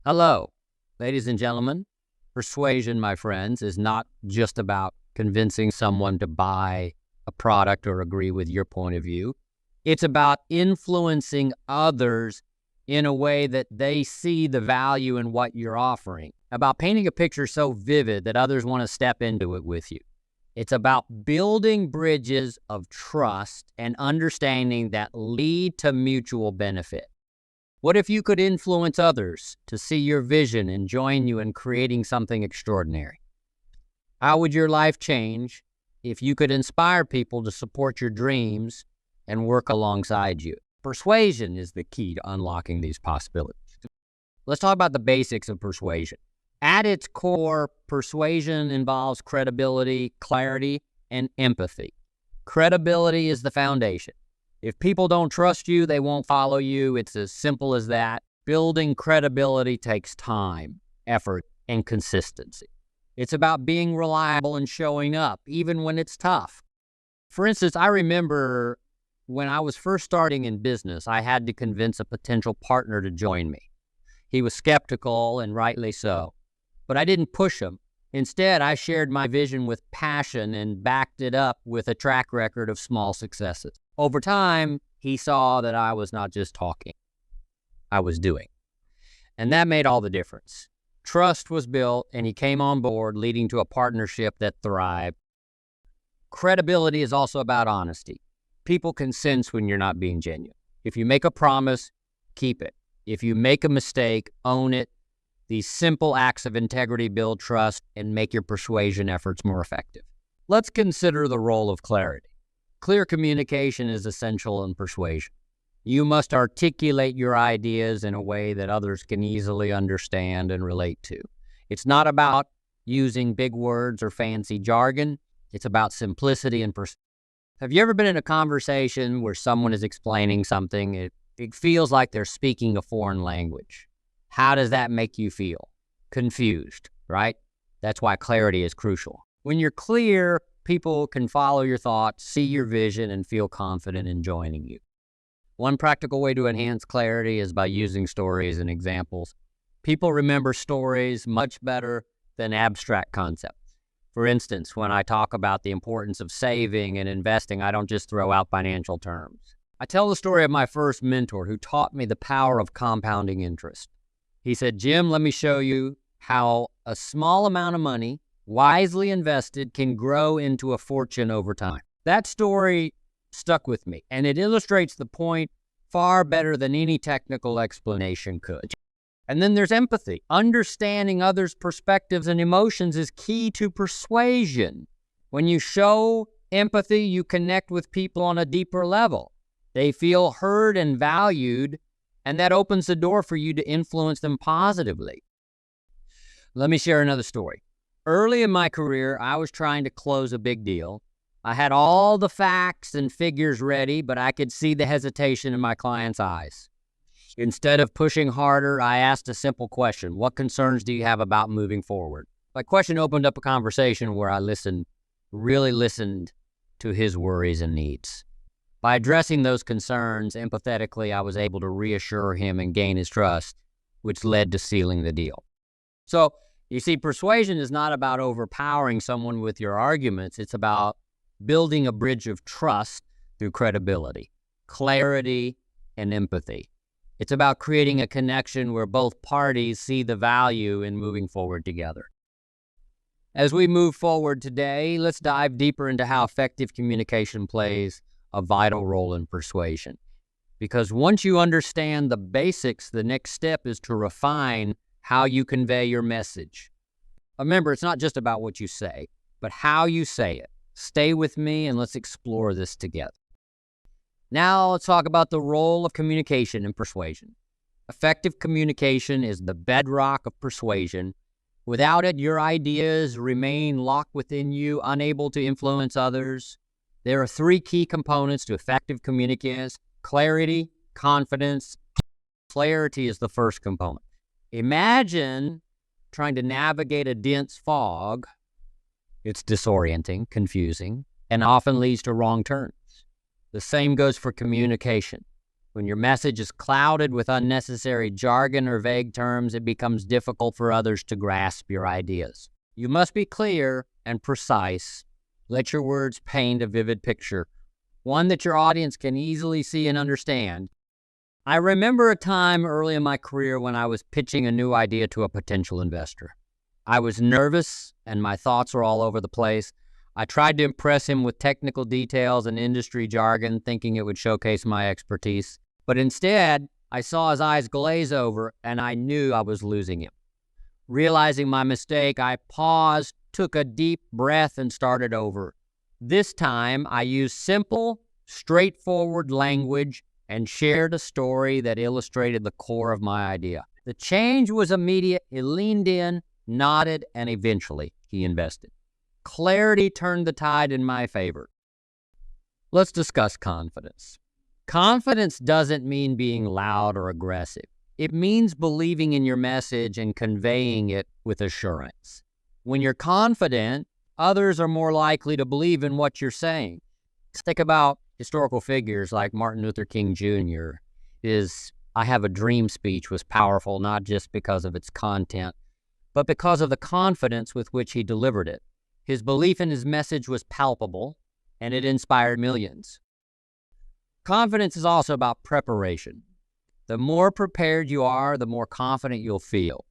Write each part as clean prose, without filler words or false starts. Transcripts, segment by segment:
Hello, ladies and gentlemen. Persuasion, my friends, is not just about convincing someone to buy a product or agree with your point of view. It's about influencing others in a way that they see the value in what you're offering, about painting a picture so vivid that others want to step into it with you. It's about building bridges of trust and understanding that lead to mutual benefit. What if you could influence others to see your vision and join you in creating something extraordinary? How would your life change if you could inspire people to support your dreams and work alongside you? Persuasion is the key to unlocking these possibilities. Let's talk about the basics of persuasion. At its core, persuasion involves credibility, clarity, and empathy. Credibility is the foundation. If people don't trust you, they won't follow you. It's as simple as that. Building credibility takes time, effort, and consistency. It's about being reliable and showing up, even when it's tough. For instance, I remember when I was first starting in business, I had to convince a potential partner to join me. He was skeptical, and rightly so. But I didn't push him. Instead, I shared my vision with passion and backed it up with a track record of small successes. Over time, he saw that I was not just talking, I was doing. And that made all the difference. Trust was built, and he came on board, leading to a partnership that thrived. Credibility is also about honesty. People can sense when you're not being genuine. If you make a promise, keep it. If you make a mistake, own it. These simple acts of integrity build trust and make your persuasion efforts more effective. Let's consider the role of clarity. Clear communication is essential in persuasion. You must articulate your ideas in a way that others can easily understand and relate to. It's not about using big words or fancy jargon. It's about simplicity and persuasion. Have you ever been in a conversation where someone is explaining something? It feels like they're speaking a foreign language. How does that make you feel? Confused, right? That's why clarity is crucial. When you're clear, people can follow your thoughts, see your vision, and feel confident in joining you. One practical way to enhance clarity is by using stories and examples. People remember stories much better than abstract concepts. For instance, when I talk about the importance of saving and investing, I don't just throw out financial terms. I tell the story of my first mentor who taught me the power of compounding interest. He said, "Jim, let me show you how a small amount of money, wisely invested, can grow into a fortune over time." That story stuck with me, and it illustrates the point far better than any technical explanation could. And then there's empathy. Understanding others' perspectives and emotions is key to persuasion. When you show empathy, you connect with people on a deeper level. They feel heard and valued, and that opens the door for you to influence them positively. Let me share another story. Early in my career, I was trying to close a big deal. I had all the facts and figures ready, but I could see the hesitation in my client's eyes. Instead of pushing harder, I asked a simple question: what concerns do you have about moving forward? My question opened up a conversation where I really listened to his worries and needs. By addressing those concerns empathetically, I was able to reassure him and gain his trust, which led to sealing the deal. So, you see, persuasion is not about overpowering someone with your arguments. It's about building a bridge of trust through credibility, clarity, and empathy. It's about creating a connection where both parties see the value in moving forward together. As we move forward today, let's dive deeper into how effective communication plays a vital role in persuasion. Because once you understand the basics, the next step is to refine how you convey your message. Remember, it's not just about what you say, but how you say it. Stay with me and let's explore this together. Now let's talk about the role of communication in persuasion. Effective communication is the bedrock of persuasion. Without it, your ideas remain locked within you, unable to influence others. There are three key components to effective communication: clarity, confidence. Clarity is the first component. Imagine trying to navigate a dense fog. It's disorienting, confusing, and often leads to wrong turns. The same goes for communication. When your message is clouded with unnecessary jargon or vague terms, it becomes difficult for others to grasp your ideas. You must be clear and precise. Let your words paint a vivid picture, one that your audience can easily see and understand. I remember a time early in my career when I was pitching a new idea to a potential investor. I was nervous and my thoughts were all over the place. I tried to impress him with technical details and industry jargon, thinking it would showcase my expertise. But instead, I saw his eyes glaze over and I knew I was losing him. Realizing my mistake, I paused, took a deep breath, and started over. This time, I used simple, straightforward language and shared a story that illustrated the core of my idea. The change was immediate. He leaned in, nodded, and eventually he invested. Clarity turned the tide in my favor. Let's discuss confidence. Confidence doesn't mean being loud or aggressive. It means believing in your message and conveying it with assurance. When you're confident, others are more likely to believe in what you're saying. Think about historical figures like Martin Luther King Jr. His "I have a dream" speech was powerful not just because of its content, but because of the confidence with which he delivered it. His belief in his message was palpable, and it inspired millions. Confidence is also about preparation. The more prepared you are, the more confident you'll feel.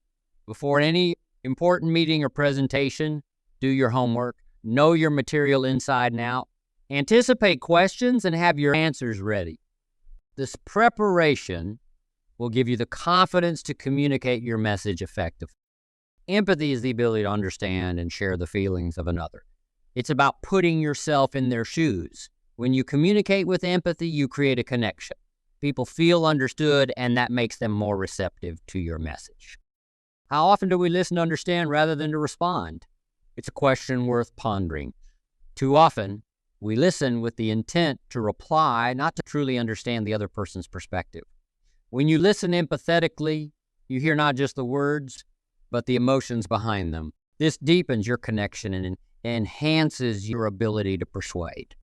Before any important meeting or presentation, do your homework, know your material inside and out, anticipate questions, and have your answers ready. This preparation will give you the confidence to communicate your message effectively. Empathy is the ability to understand and share the feelings of another. It's about putting yourself in their shoes. When you communicate with empathy, you create a connection. People feel understood, and that makes them more receptive to your message. How often do we listen to understand rather than to respond? It's a question worth pondering. Too often, we listen with the intent to reply, not to truly understand the other person's perspective. When you listen empathetically, you hear not just the words, but the emotions behind them. This deepens your connection and enhances your ability to persuade.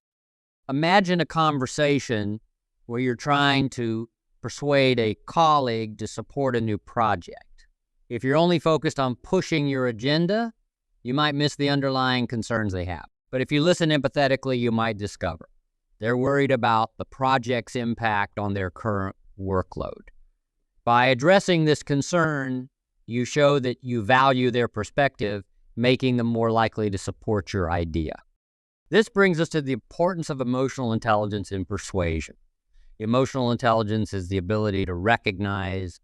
Imagine a conversation where you're trying to persuade a colleague to support a new project. If you're only focused on pushing your agenda, you might miss the underlying concerns they have. But if you listen empathetically, you might discover they're worried about the project's impact on their current workload. By addressing this concern, you show that you value their perspective, making them more likely to support your idea. This brings us to the importance of emotional intelligence in persuasion. Emotional intelligence is the ability to recognize,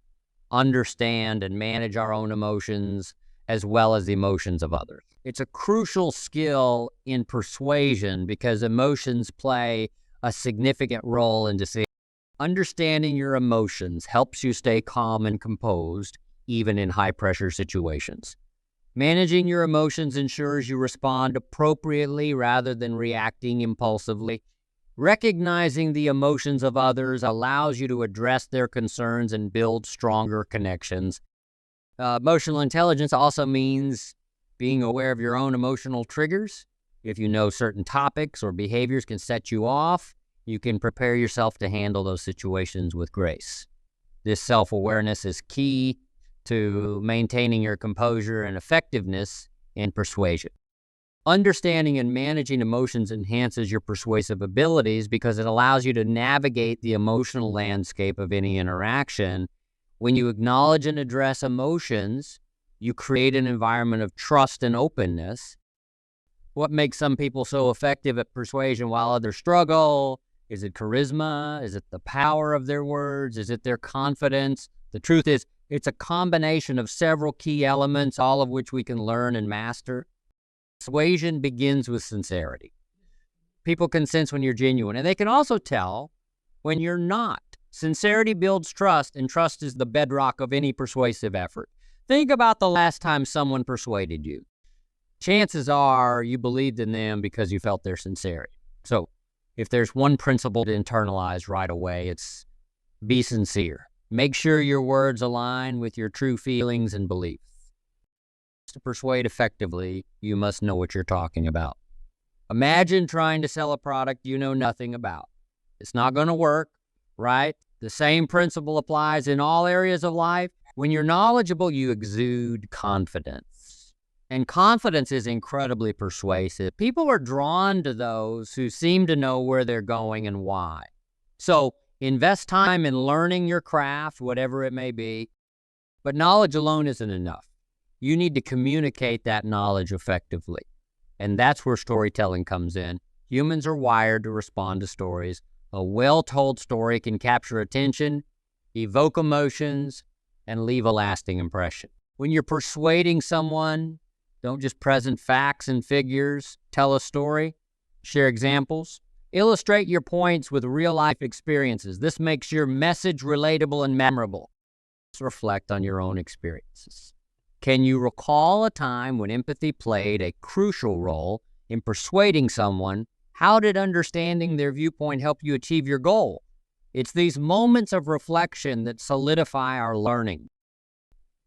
understand, and manage our own emotions as well as the emotions of others. It's a crucial skill in persuasion because emotions play a significant role in decision. Understanding your emotions helps you stay calm and composed, even in high-pressure situations. Managing your emotions ensures you respond appropriately rather than reacting impulsively. Recognizing the emotions of others allows you to address their concerns and build stronger connections. Emotional intelligence also means being aware of your own emotional triggers. If you know certain topics or behaviors can set you off, you can prepare yourself to handle those situations with grace. This self-awareness is key to maintaining your composure and effectiveness in persuasion. Understanding and managing emotions enhances your persuasive abilities because it allows you to navigate the emotional landscape of any interaction. When you acknowledge and address emotions, you create an environment of trust and openness. What makes some people so effective at persuasion while others struggle? Is it charisma? Is it the power of their words? Is it their confidence? The truth is, it's a combination of several key elements, all of which we can learn and master. Persuasion begins with sincerity. People can sense when you're genuine, and they can also tell when you're not. Sincerity builds trust, and trust is the bedrock of any persuasive effort. Think about the last time someone persuaded you. Chances are you believed in them because you felt their sincerity. So if there's one principle to internalize right away, it's be sincere. Make sure your words align with your true feelings and beliefs. To persuade effectively, you must know what you're talking about. Imagine trying to sell a product you know nothing about. It's not going to work, right? The same principle applies in all areas of life. When you're knowledgeable, you exude confidence. And confidence is incredibly persuasive. People are drawn to those who seem to know where they're going and why. So invest time in learning your craft, whatever it may be. But knowledge alone isn't enough. You need to communicate that knowledge effectively. And that's where storytelling comes in. Humans are wired to respond to stories. A well-told story can capture attention, evoke emotions, and leave a lasting impression. When you're persuading someone, don't just present facts and figures. Tell a story, share examples, illustrate your points with real-life experiences. This makes your message relatable and memorable. Let's reflect on your own experiences. Can you recall a time when empathy played a crucial role in persuading someone? How did understanding their viewpoint help you achieve your goal? It's these moments of reflection that solidify our learning.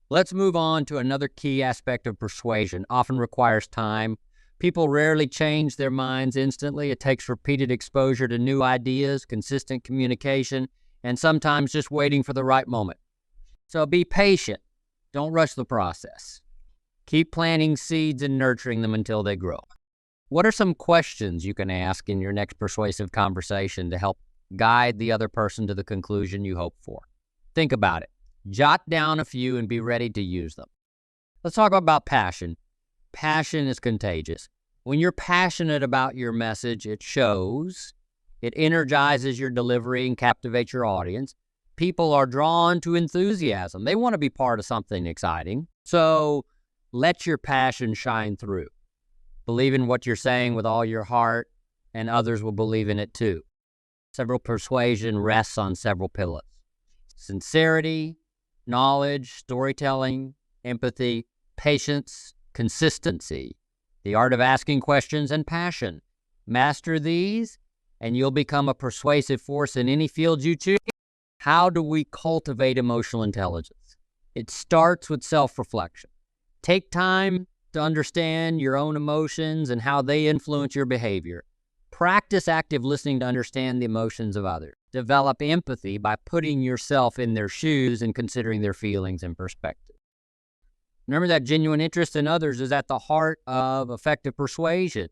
Let's move on to another key aspect of persuasion. Often requires time. People rarely change their minds instantly. It takes repeated exposure to new ideas, consistent communication, and sometimes just waiting for the right moment. So be patient. Don't rush the process. Keep planting seeds and nurturing them until they grow. What are some questions you can ask in your next persuasive conversation to help guide the other person to the conclusion you hope for? Think about it. Jot down a few and be ready to use them. Let's talk about passion. Passion is contagious. When you're passionate about your message, it shows. It energizes your delivery and captivates your audience. People are drawn to enthusiasm. They want to be part of something exciting. So let your passion shine through. Believe in what you're saying with all your heart, and others will believe in it too. Persuasion rests on several pillars: sincerity, knowledge, storytelling, empathy, patience, consistency, the art of asking questions, and passion. Master these, and you'll become a persuasive force in any field you choose. How do we cultivate emotional intelligence? It starts with self-reflection. Take time to understand your own emotions and how they influence your behavior. Practice active listening to understand the emotions of others. Develop empathy by putting yourself in their shoes and considering their feelings and perspective. Remember that genuine interest in others is at the heart of effective persuasion.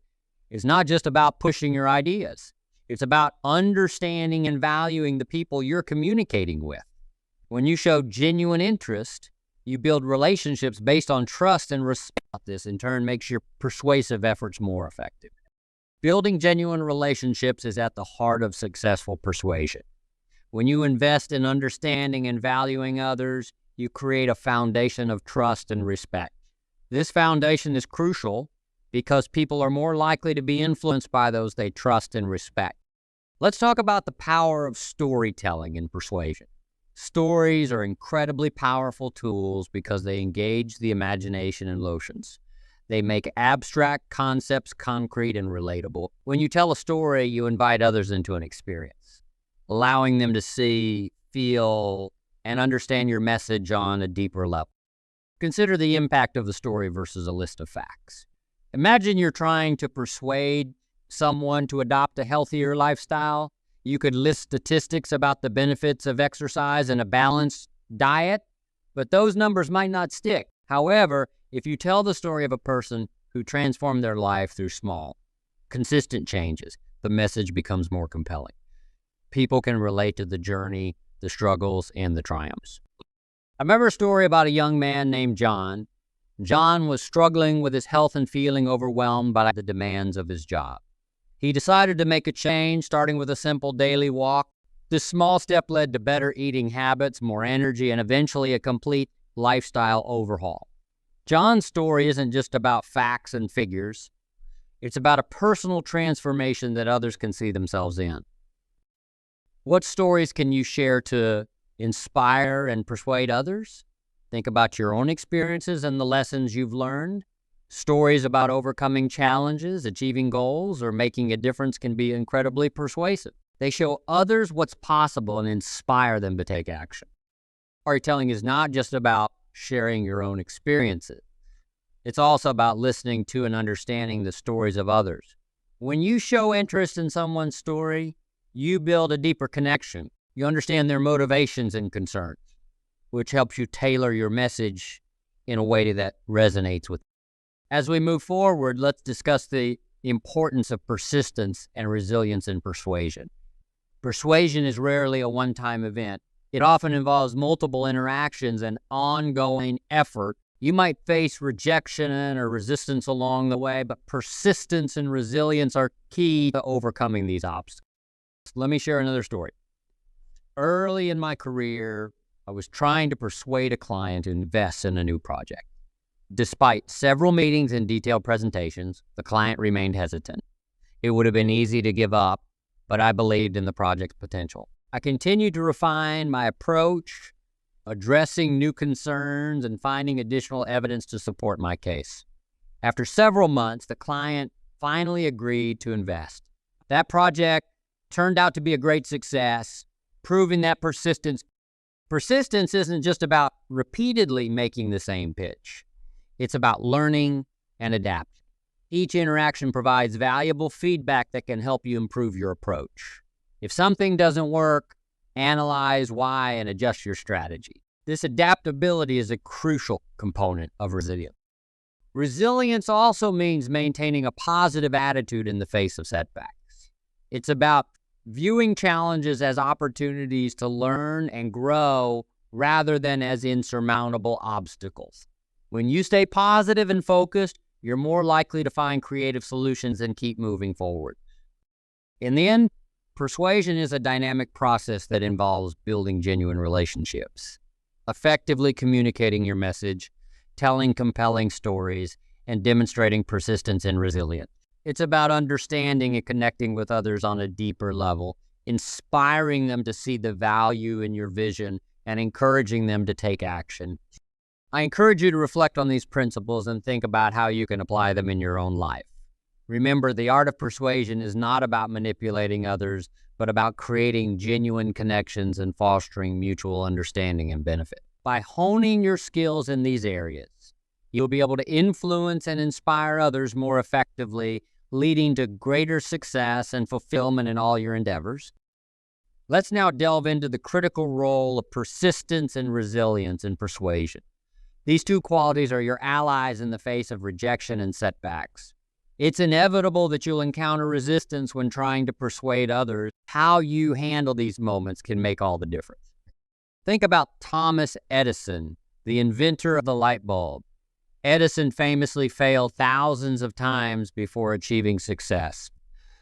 It's not just about pushing your ideas. It's about understanding and valuing the people you're communicating with. When you show genuine interest, you build relationships based on trust and respect. This, in turn, makes your persuasive efforts more effective. Building genuine relationships is at the heart of successful persuasion. When you invest in understanding and valuing others, you create a foundation of trust and respect. This foundation is crucial because people are more likely to be influenced by those they trust and respect. Let's talk about the power of storytelling in persuasion. Stories are incredibly powerful tools because they engage the imagination and emotions. They make abstract concepts concrete and relatable. When you tell a story, you invite others into an experience, allowing them to see, feel, and understand your message on a deeper level. Consider the impact of the story versus a list of facts. Imagine you're trying to persuade someone to adopt a healthier lifestyle. You could list statistics about the benefits of exercise and a balanced diet, but those numbers might not stick. However, if you tell the story of a person who transformed their life through small, consistent changes, the message becomes more compelling. People can relate to the journey, the struggles, and the triumphs. I remember a story about a young man named John. John was struggling with his health and feeling overwhelmed by the demands of his job. He decided to make a change, starting with a simple daily walk. This small step led to better eating habits, more energy, and eventually a complete lifestyle overhaul. John's story isn't just about facts and figures. It's about a personal transformation that others can see themselves in. What stories can you share to inspire and persuade others? Think about your own experiences and the lessons you've learned. Stories about overcoming challenges, achieving goals, or making a difference can be incredibly persuasive. They show others what's possible and inspire them to take action. Storytelling is not just about sharing your own experiences. It's also about listening to and understanding the stories of others. When you show interest in someone's story, you build a deeper connection. You understand their motivations and concerns, which helps you tailor your message in a way that resonates with them. As we move forward, let's discuss the importance of persistence and resilience in persuasion. Persuasion is rarely a one-time event. It often involves multiple interactions and ongoing effort. You might face rejection or resistance along the way, but persistence and resilience are key to overcoming these obstacles. Let me share another story. Early in my career, I was trying to persuade a client to invest in a new project. Despite several meetings and detailed presentations, the client remained hesitant. It would have been easy to give up, but I believed in the project's potential. I continued to refine my approach, addressing new concerns and finding additional evidence to support my case. After several months, the client finally agreed to invest. That project turned out to be a great success, proving that persistence isn't just about repeatedly making the same pitch. It's about learning and adapting. Each interaction provides valuable feedback that can help you improve your approach. If something doesn't work, analyze why and adjust your strategy. This adaptability is a crucial component of resilience. Resilience also means maintaining a positive attitude in the face of setbacks. It's about viewing challenges as opportunities to learn and grow rather than as insurmountable obstacles. When you stay positive and focused, you're more likely to find creative solutions and keep moving forward. In the end, persuasion is a dynamic process that involves building genuine relationships, effectively communicating your message, telling compelling stories, and demonstrating persistence and resilience. It's about understanding and connecting with others on a deeper level, inspiring them to see the value in your vision, and encouraging them to take action. I encourage you to reflect on these principles and think about how you can apply them in your own life. Remember, the art of persuasion is not about manipulating others, but about creating genuine connections and fostering mutual understanding and benefit. By honing your skills in these areas, you'll be able to influence and inspire others more effectively, leading to greater success and fulfillment in all your endeavors. Let's now delve into the critical role of persistence and resilience in persuasion. These two qualities are your allies in the face of rejection and setbacks. It's inevitable that you'll encounter resistance when trying to persuade others. How you handle these moments can make all the difference. Think about Thomas Edison, the inventor of the light bulb. Edison famously failed thousands of times before achieving success.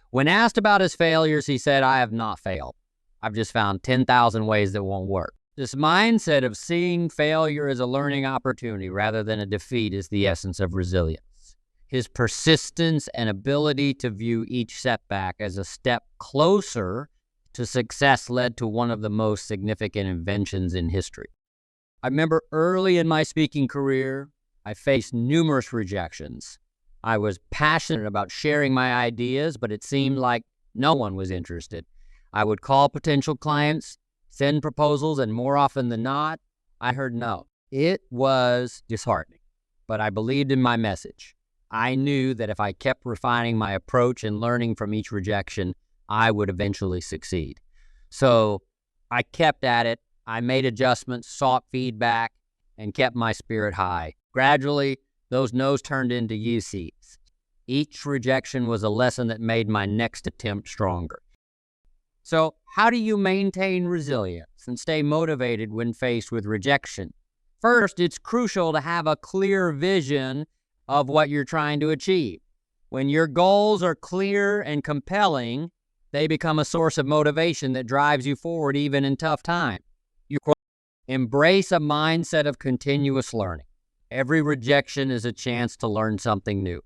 When asked about his failures, he said, "I have not failed. I've just found 10,000 ways that won't work." This mindset of seeing failure as a learning opportunity rather than a defeat is the essence of resilience. His persistence and ability to view each setback as a step closer to success led to one of the most significant inventions in history. I remember early in my speaking career, I faced numerous rejections. I was passionate about sharing my ideas, but it seemed like no one was interested. I would call potential clients, send proposals, and more often than not, I heard no. It was disheartening, but I believed in my message. I knew that if I kept refining my approach and learning from each rejection, I would eventually succeed. So I kept at it. I made adjustments, sought feedback, and kept my spirit high. Gradually, those no's turned into yeses. Each rejection was a lesson that made my next attempt stronger. So how do you maintain resilience and stay motivated when faced with rejection? First, it's crucial to have a clear vision of what you're trying to achieve. When your goals are clear and compelling, they become a source of motivation that drives you forward even in tough times. You embrace a mindset of continuous learning. Every rejection is a chance to learn something new.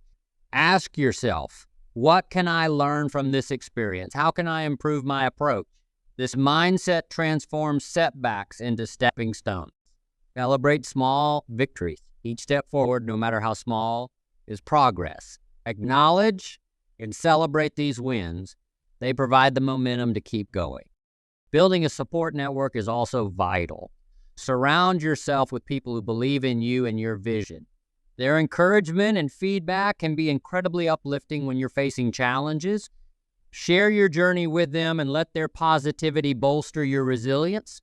Ask yourself, what can I learn from this experience? How can I improve my approach? This mindset transforms setbacks into stepping stones. Celebrate small victories. Each step forward, no matter how small, is progress. Acknowledge and celebrate these wins. They provide the momentum to keep going. Building a support network is also vital. Surround yourself with people who believe in you and your vision. Their encouragement and feedback can be incredibly uplifting when you're facing challenges. Share your journey with them and let their positivity bolster your resilience.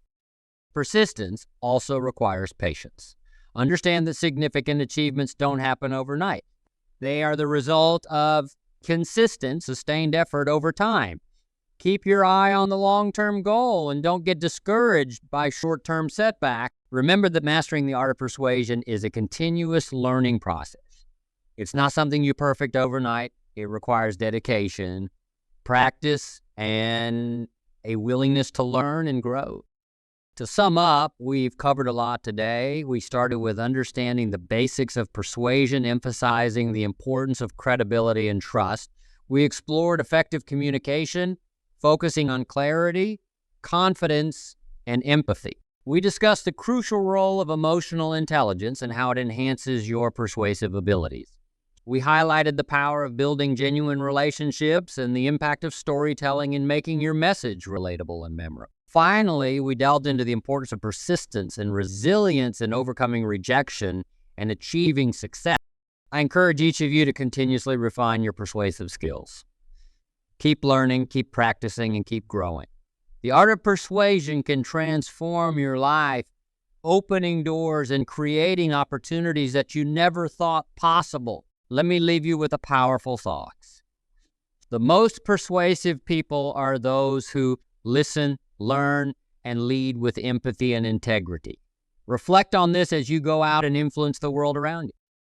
Persistence also requires patience. Understand that significant achievements don't happen overnight. They are the result of consistent, sustained effort over time. Keep your eye on the long-term goal and don't get discouraged by short-term setback. Remember that mastering the art of persuasion is a continuous learning process. It's not something you perfect overnight. It requires dedication, practice, and a willingness to learn and grow. To sum up, we've covered a lot today. We started with understanding the basics of persuasion, emphasizing the importance of credibility and trust. We explored effective communication, focusing on clarity, confidence, and empathy. We discussed the crucial role of emotional intelligence and how it enhances your persuasive abilities. We highlighted the power of building genuine relationships and the impact of storytelling in making your message relatable and memorable. Finally, we delved into the importance of persistence and resilience in overcoming rejection and achieving success. I encourage each of you to continuously refine your persuasive skills. Keep learning, keep practicing, and keep growing. The art of persuasion can transform your life, opening doors and creating opportunities that you never thought possible. Let me leave you with a powerful thought. The most persuasive people are those who listen, learn, and lead with empathy and integrity. Reflect on this as you go out and influence the world around you.